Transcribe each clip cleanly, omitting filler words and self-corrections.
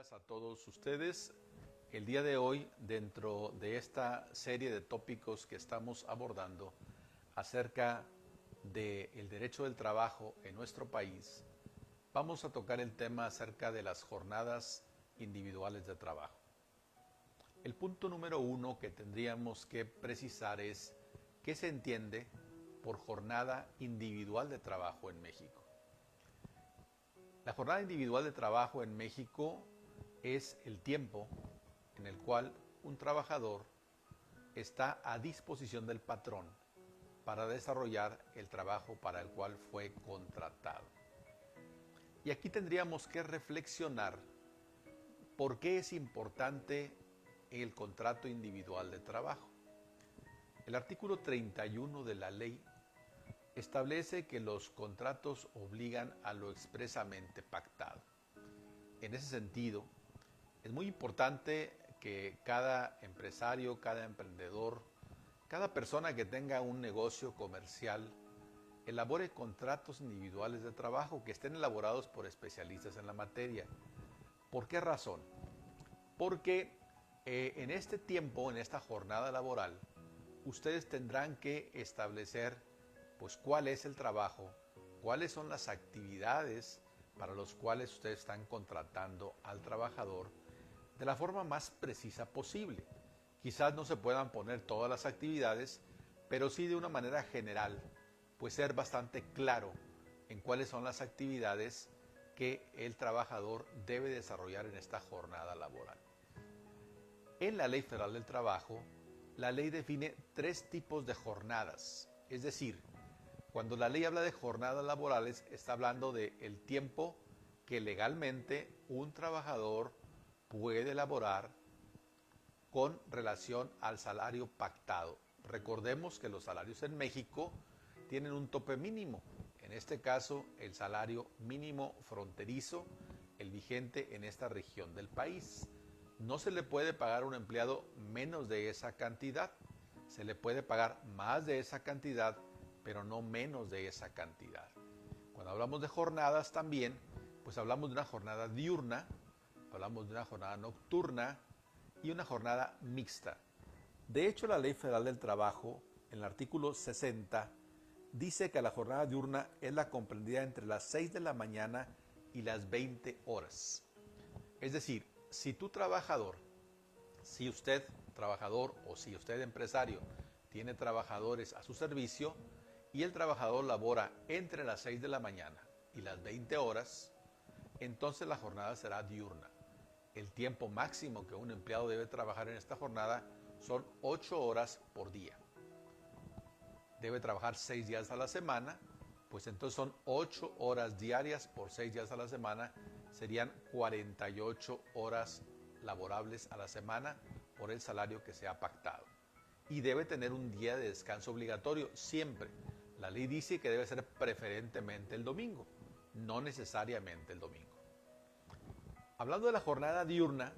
días a todos ustedes. El día de hoy, dentro de esta serie de tópicos que estamos abordando acerca del derecho del trabajo en nuestro país, vamos a tocar el tema acerca de las jornadas individuales de trabajo. El punto número uno que tendríamos que precisar es qué se entiende por jornada individual de trabajo en México. La jornada individual de trabajo en México es el tiempo en el cual un trabajador está a disposición del patrón para desarrollar el trabajo para el cual fue contratado. Y aquí tendríamos que reflexionar por qué es importante el contrato individual de trabajo. El artículo 31 de la ley establece que los contratos obligan a lo expresamente pactado. En ese sentido, es muy importante que cada empresario, cada emprendedor, cada persona que tenga un negocio comercial elabore contratos individuales de trabajo que estén elaborados por especialistas en la materia. ¿Por qué razón? Porque en este tiempo, en esta jornada laboral, ustedes tendrán que establecer pues cuál es el trabajo, cuáles son las actividades para los cuales ustedes están contratando al trabajador de la forma más precisa posible. Quizás no se puedan poner todas las actividades, pero sí de una manera general, pues ser bastante claro en cuáles son las actividades que el trabajador debe desarrollar en esta jornada laboral. En la Ley Federal del Trabajo, la ley define 3 tipos de jornadas, es decir, cuando la ley habla de jornadas laborales, está hablando del tiempo que legalmente un trabajador puede elaborar con relación al salario pactado. Recordemos que los salarios en México tienen un tope mínimo. En este caso, el salario mínimo fronterizo, el vigente en esta región del país. No se le puede pagar a un empleado menos de esa cantidad. Se le puede pagar más de esa cantidad, pero no menos de esa cantidad. Cuando hablamos de jornadas también, pues hablamos de una jornada diurna, hablamos de una jornada nocturna y una jornada mixta. De hecho, la Ley Federal del Trabajo, en el artículo 60, dice que la jornada diurna es la comprendida entre las 6 de la mañana y las 20 horas. Es decir, si tú trabajador, si usted trabajador o si usted empresario tiene trabajadores a su servicio, y el trabajador labora entre las 6 de la mañana y las 20 horas, entonces la jornada será diurna. El tiempo máximo que un empleado debe trabajar en esta jornada son 8 horas por día. Debe trabajar 6 días a la semana, pues entonces son 8 horas diarias por 6 días a la semana, serían 48 horas laborables a la semana por el salario que se ha pactado. Y debe tener un día de descanso obligatorio siempre. La ley dice que debe ser preferentemente el domingo, no necesariamente el domingo. Hablando de la jornada diurna,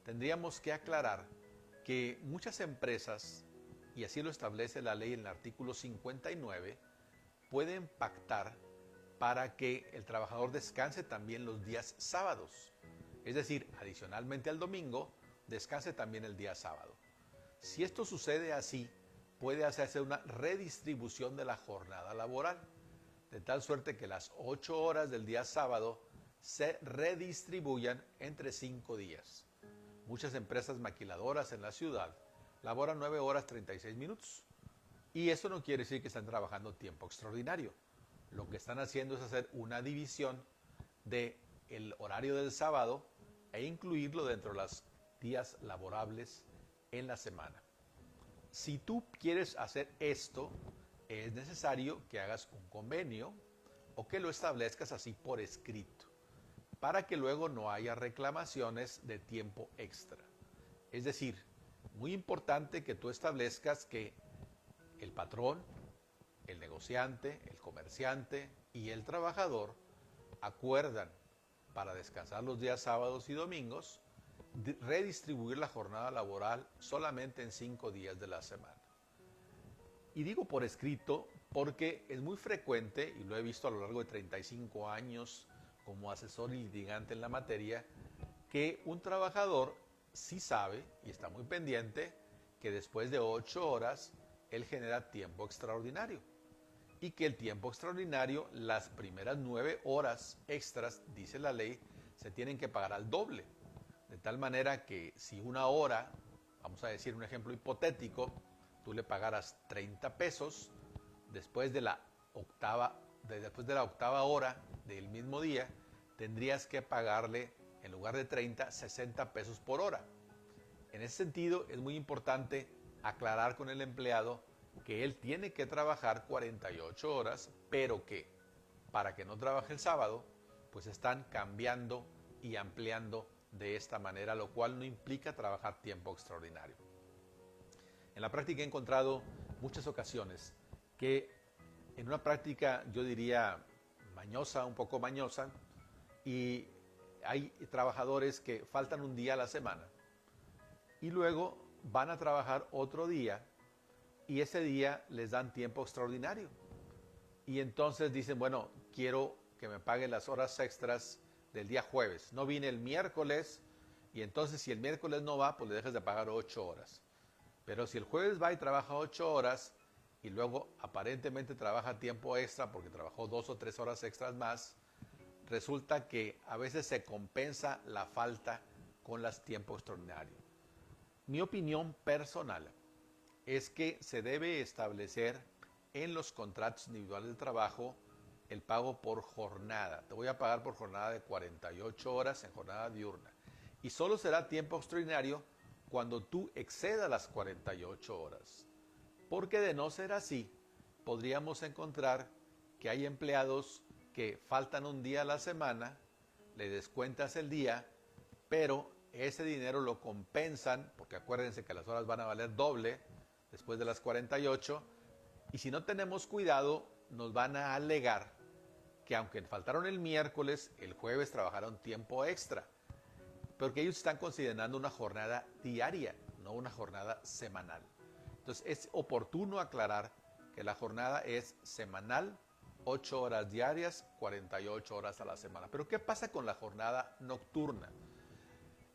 tendríamos que aclarar que muchas empresas, y así lo establece la ley en el artículo 59, pueden pactar para que el trabajador descanse también los días sábados. Es decir, adicionalmente al domingo, descanse también el día sábado. Si esto sucede así, puede hacerse una redistribución de la jornada laboral, de tal suerte que las 8 horas del día sábado se redistribuyan entre 5 días. Muchas empresas maquiladoras en la ciudad laboran 9 horas 36 minutos. Y eso no quiere decir que están trabajando tiempo extraordinario. Lo que están haciendo es hacer una división del horario del sábado e incluirlo dentro de los días laborables en la semana. Si tú quieres hacer esto, es necesario que hagas un convenio o que lo establezcas así por escrito, para que luego no haya reclamaciones de tiempo extra. Es decir, muy importante que tú establezcas que el patrón, el negociante, el comerciante y el trabajador acuerdan para descansar los días sábados y domingos redistribuir la jornada laboral solamente en 5 días de la semana. Y digo por escrito porque es muy frecuente, y lo he visto a lo largo de 35 años como asesor y litigante en la materia, que un trabajador sí sabe y está muy pendiente que después de 8 horas él genera tiempo extraordinario y que el tiempo extraordinario, las primeras 9 horas extras, dice la ley, se tienen que pagar al doble. De tal manera que si una hora, vamos a decir un ejemplo hipotético, tú le pagaras 30 pesos, después de la octava hora del mismo día, tendrías que pagarle, en lugar de 30, 60 pesos por hora. En ese sentido, es muy importante aclarar con el empleado que él tiene que trabajar 48 horas, pero que para que no trabaje el sábado, pues están cambiando y ampliando de esta manera, lo cual no implica trabajar tiempo extraordinario. En la práctica he encontrado muchas ocasiones que en una práctica, yo diría, mañosa, un poco mañosa, y hay trabajadores que faltan un día a la semana y luego van a trabajar otro día y ese día les dan tiempo extraordinario. Y entonces dicen, bueno, quiero que me paguen las horas extras del día jueves. No vine el miércoles y entonces si el miércoles no va, pues le dejas de pagar 8 horas. Pero si el jueves va y trabaja 8 horas y luego aparentemente trabaja tiempo extra porque trabajó 2 o 3 horas extras más, resulta que a veces se compensa la falta con las tiempos extraordinarios. Mi opinión personal es que se debe establecer en los contratos individuales de trabajo el pago por jornada. Te voy a pagar por jornada de 48 horas en jornada diurna. Y solo será tiempo extraordinario cuando tú excedas las 48 horas. Porque de no ser así, podríamos encontrar que hay empleados que faltan un día a la semana, le descuentas el día, pero ese dinero lo compensan, porque acuérdense que las horas van a valer doble después de las 48, y si no tenemos cuidado, nos van a alegar que aunque faltaron el miércoles, el jueves trabajaron tiempo extra, porque ellos están considerando una jornada diaria, no una jornada semanal. Entonces es oportuno aclarar que la jornada es semanal, 8 horas diarias, 48 horas a la semana. Pero ¿qué pasa con la jornada nocturna?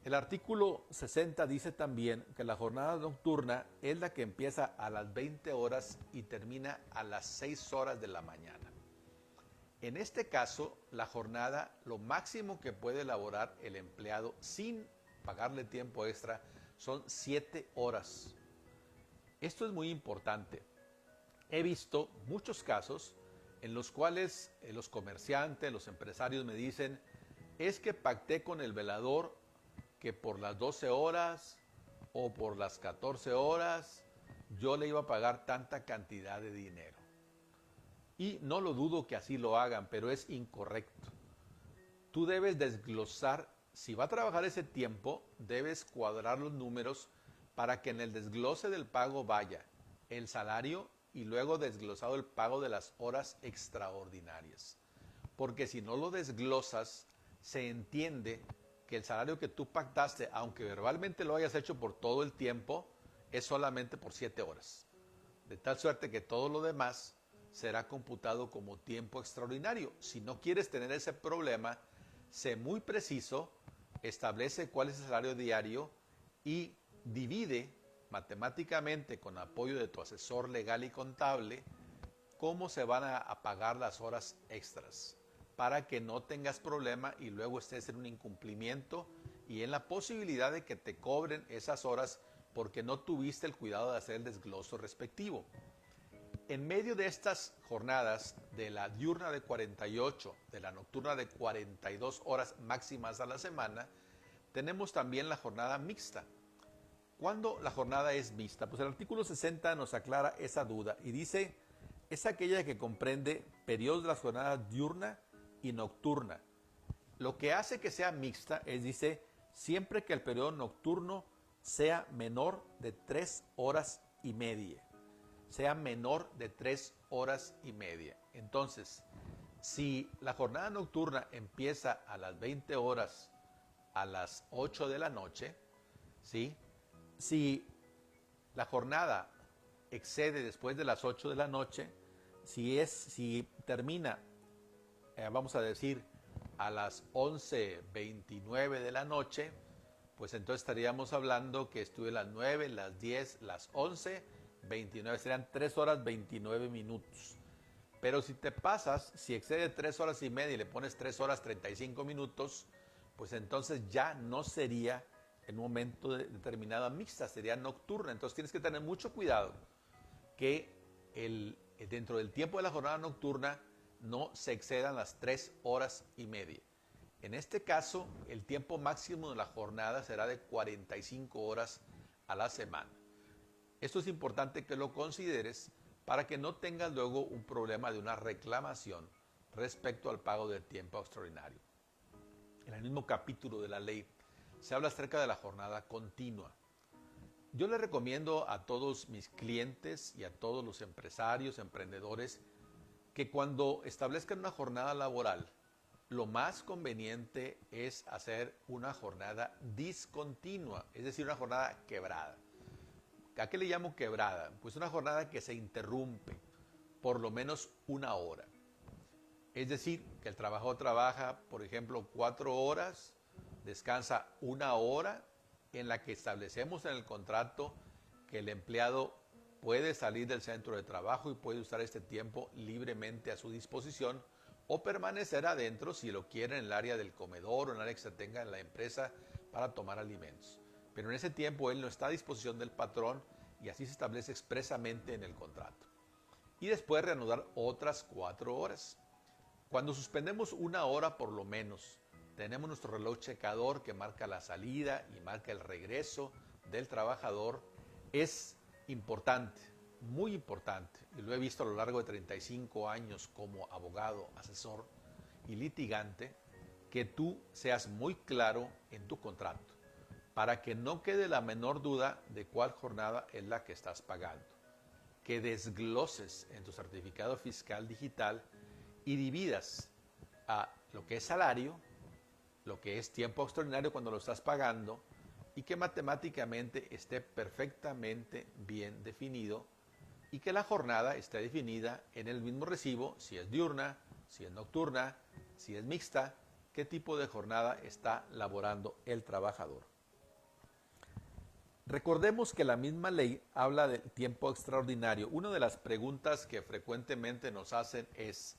El artículo 60 dice también que la jornada nocturna es la que empieza a las 20 horas y termina a las 6 horas de la mañana. En este caso, la jornada, lo máximo que puede elaborar el empleado sin pagarle tiempo extra, son 7 horas. Esto es muy importante. He visto muchos casos en los cuales los comerciantes, los empresarios me dicen, es que pacté con el velador que por las 12 horas o por las 14 horas yo le iba a pagar tanta cantidad de dinero. Y no lo dudo que así lo hagan, pero es incorrecto. Tú debes desglosar, si va a trabajar ese tiempo, debes cuadrar los números para que en el desglose del pago vaya el salario y luego desglosado el pago de las horas extraordinarias. Porque si no lo desglosas, se entiende que el salario que tú pactaste, aunque verbalmente lo hayas hecho por todo el tiempo, es solamente por 7 horas. De tal suerte que todo lo demás será computado como tiempo extraordinario. Si no quieres tener ese problema, sé muy preciso, establece cuál es el salario diario y divide matemáticamente con apoyo de tu asesor legal y contable cómo se van a pagar las horas extras para que no tengas problema y luego estés en un incumplimiento y en la posibilidad de que te cobren esas horas porque no tuviste el cuidado de hacer el desgloso respectivo. En medio de estas jornadas, de la diurna de 48, de la nocturna de 42 horas máximas a la semana, tenemos también la jornada mixta. ¿Cuándo la jornada es mixta? Pues el artículo 60 nos aclara esa duda y dice, es aquella que comprende periodos de la jornada diurna y nocturna. Lo que hace que sea mixta es, dice, siempre que el periodo nocturno sea menor de 3 horas y media. Sea menor de 3 horas y media. Entonces, si la jornada nocturna empieza a las 20 horas a las 8 de la noche, ¿sí? Si la jornada excede después de las 8 de la noche, si termina, vamos a decir, a las 11:29 de la noche, pues entonces estaríamos hablando que estuve las 9, las 10, las 11:29, serían 3 horas 29 minutos. Pero si te pasas, si excede 3 horas y media y le pones 3 horas 35 minutos, pues entonces ya no sería en un momento determinado mixta, sería nocturna. Entonces tienes que tener mucho cuidado que dentro del tiempo de la jornada nocturna no se excedan las 3 horas y media. En este caso, el tiempo máximo de la jornada será de 45 horas a la semana. Esto es importante que lo consideres para que no tengas luego un problema de una reclamación respecto al pago del tiempo extraordinario. En el mismo capítulo de la ley se habla acerca de la jornada continua. Yo le recomiendo a todos mis clientes y a todos los empresarios, emprendedores, que cuando establezcan una jornada laboral, lo más conveniente es hacer una jornada discontinua, es decir, una jornada quebrada. ¿A qué le llamo quebrada? Pues una jornada que se interrumpe por lo menos una hora. Es decir, que el trabajador trabaja, por ejemplo, 4 horas, descansa una hora, en la que establecemos en el contrato que el empleado puede salir del centro de trabajo y puede usar este tiempo libremente a su disposición o permanecer adentro si lo quiere en el área del comedor o en el área que se tenga en la empresa para tomar alimentos. Pero en ese tiempo él no está a disposición del patrón y así se establece expresamente en el contrato. Y después reanudar otras 4 horas. Cuando suspendemos una hora por lo menos, tenemos nuestro reloj checador que marca la salida y marca el regreso del trabajador. Es importante, muy importante, y lo he visto a lo largo de 35 años como abogado, asesor y litigante, que tú seas muy claro en tu contrato, para que no quede la menor duda de cuál jornada es la que estás pagando. Que desgloses en tu certificado fiscal digital y dividas a lo que es salario, lo que es tiempo extraordinario cuando lo estás pagando, y que matemáticamente esté perfectamente bien definido y que la jornada esté definida en el mismo recibo, si es diurna, si es nocturna, si es mixta, qué tipo de jornada está laborando el trabajador. Recordemos que la misma ley habla del tiempo extraordinario. Una de las preguntas que frecuentemente nos hacen es,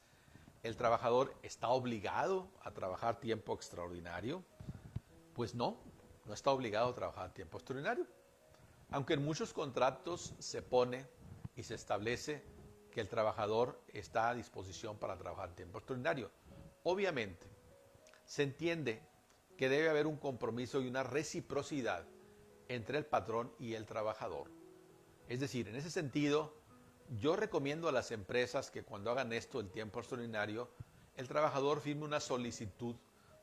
¿el trabajador está obligado a trabajar tiempo extraordinario? Pues no, no está obligado a trabajar tiempo extraordinario. Aunque en muchos contratos se pone y se establece que el trabajador está a disposición para trabajar tiempo extraordinario. Obviamente, se entiende que debe haber un compromiso y una reciprocidad entre el patrón y el trabajador. Es decir, en ese sentido, yo recomiendo a las empresas que cuando hagan esto, el tiempo extraordinario, el trabajador firme una solicitud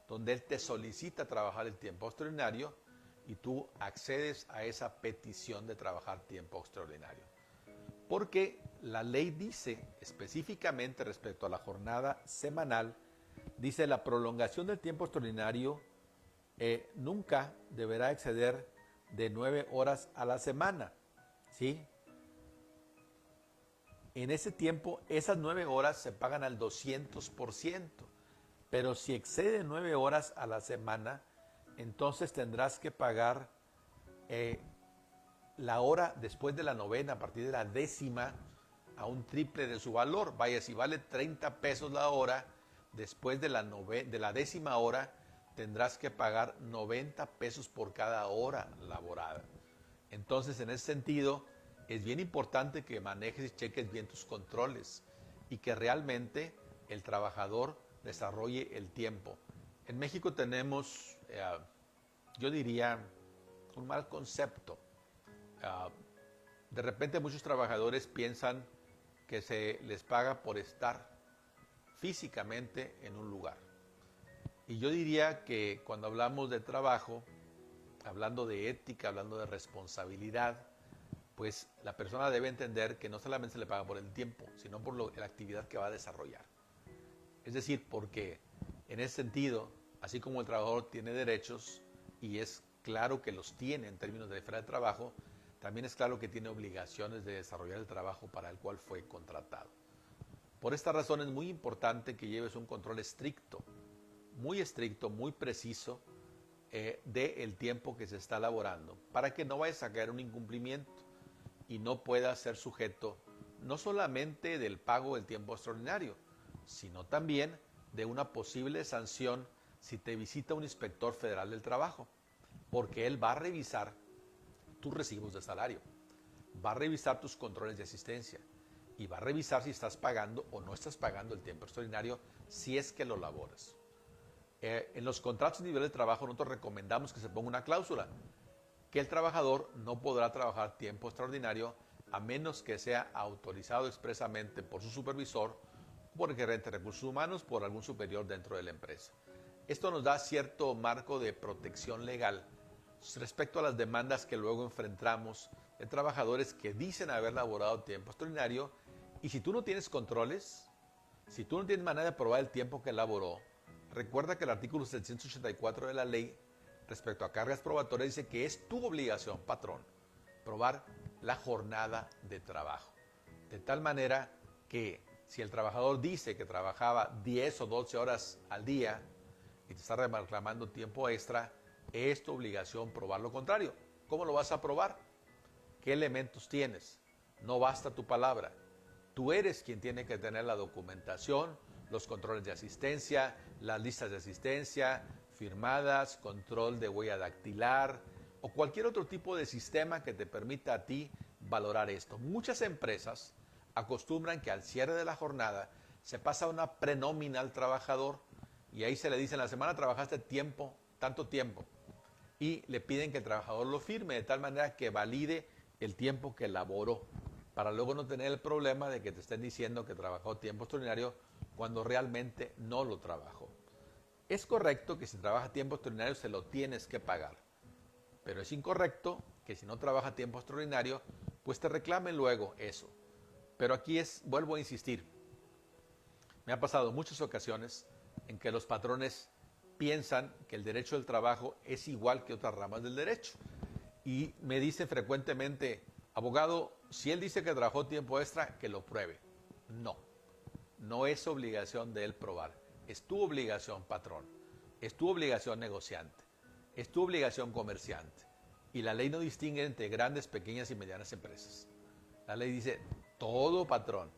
donde él te solicita trabajar el tiempo extraordinario y tú accedes a esa petición de trabajar tiempo extraordinario. Porque la ley dice específicamente respecto a la jornada semanal, dice la prolongación del tiempo extraordinario nunca deberá exceder de 9 horas a la semana, ¿sí? En ese tiempo, esas 9 horas se pagan al 200%, pero si excede 9 horas a la semana, entonces tendrás que pagar la hora después de la novena, a partir de la décima, a un triple de su valor. Vaya, si vale 30 pesos la hora, después de la décima hora, tendrás que pagar 90 pesos por cada hora laborada. Entonces, en ese sentido, es bien importante que manejes y cheques bien tus controles y que realmente el trabajador desarrolle el tiempo. En México tenemos, yo diría, un mal concepto. De repente muchos trabajadores piensan que se les paga por estar físicamente en un lugar. Y yo diría que cuando hablamos de trabajo, hablando de ética, hablando de responsabilidad, pues la persona debe entender que no solamente se le paga por el tiempo, sino por la actividad que va a desarrollar. Es decir, porque en ese sentido, así como el trabajador tiene derechos, y es claro que los tiene en términos de esfera de trabajo, también es claro que tiene obligaciones de desarrollar el trabajo para el cual fue contratado. Por esta razón es muy importante que lleves un control estricto muy estricto, muy preciso del tiempo que se está laborando, para que no vayas a caer un incumplimiento y no puedas ser sujeto no solamente del pago del tiempo extraordinario, sino también de una posible sanción si te visita un inspector federal del trabajo, porque él va a revisar tus recibos de salario, va a revisar tus controles de asistencia y va a revisar si estás pagando o no estás pagando el tiempo extraordinario si es que lo laboras. En los contratos individuales de trabajo nosotros recomendamos que se ponga una cláusula que el trabajador no podrá trabajar tiempo extraordinario a menos que sea autorizado expresamente por su supervisor, por el gerente de recursos humanos, por algún superior dentro de la empresa. Esto nos da cierto marco de protección legal respecto a las demandas que luego enfrentamos de trabajadores que dicen haber laborado tiempo extraordinario, y si tú no tienes controles, si tú no tienes manera de probar el tiempo que laboró, recuerda que el artículo 784 de la ley respecto a cargas probatorias dice que es tu obligación, patrón, probar la jornada de trabajo. De tal manera que si el trabajador dice que trabajaba 10 o 12 horas al día y te está reclamando tiempo extra, es tu obligación probar lo contrario. ¿Cómo lo vas a probar? ¿Qué elementos tienes? No basta tu palabra. Tú eres quien tiene que tener la documentación, los controles de asistencia, las listas de asistencia firmadas, control de huella dactilar o cualquier otro tipo de sistema que te permita a ti valorar esto. Muchas empresas acostumbran que al cierre de la jornada se pasa una prenómina al trabajador y ahí se le dice: en la semana trabajaste tiempo, tanto tiempo, y le piden que el trabajador lo firme de tal manera que valide el tiempo que laboró, para luego no tener el problema de que te estén diciendo que trabajó tiempo extraordinario cuando realmente no lo trabajó. Es correcto que si trabaja tiempo extraordinario se lo tienes que pagar, pero es incorrecto que si no trabaja tiempo extraordinario, pues te reclamen luego eso. Pero aquí vuelvo a insistir, me ha pasado muchas ocasiones en que los patrones piensan que el derecho del trabajo es igual que otras ramas del derecho. Y me dicen frecuentemente: abogado, si él dice que trabajó tiempo extra, que lo pruebe. No, no es obligación de él probar. Es tu obligación, patrón. Es tu obligación, negociante. Es tu obligación, comerciante. Y la ley no distingue entre grandes, pequeñas y medianas empresas. La ley dice: todo patrón,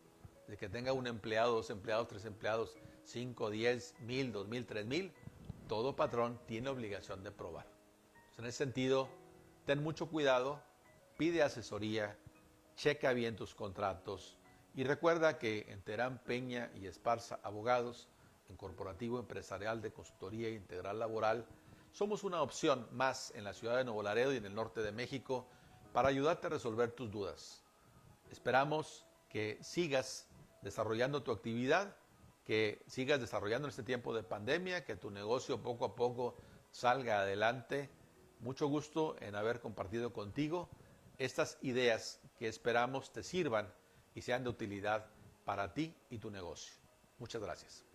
de que tenga un empleado, 2 empleados, 3 empleados, 5, 10, 1000, 2000, 3000, todo patrón tiene obligación de probar. Entonces, en ese sentido, ten mucho cuidado, pide asesoría, checa bien tus contratos y recuerda que en Terán, Peña y Esparza Abogados, en Corporativo Empresarial de Consultoría Integral Laboral, somos una opción más en la ciudad de Nuevo Laredo y en el norte de México para ayudarte a resolver tus dudas. Esperamos que sigas desarrollando tu actividad, que sigas desarrollando en este tiempo de pandemia, que tu negocio poco a poco salga adelante. Mucho gusto en haber compartido contigo estas ideas que esperamos te sirvan y sean de utilidad para ti y tu negocio. Muchas gracias.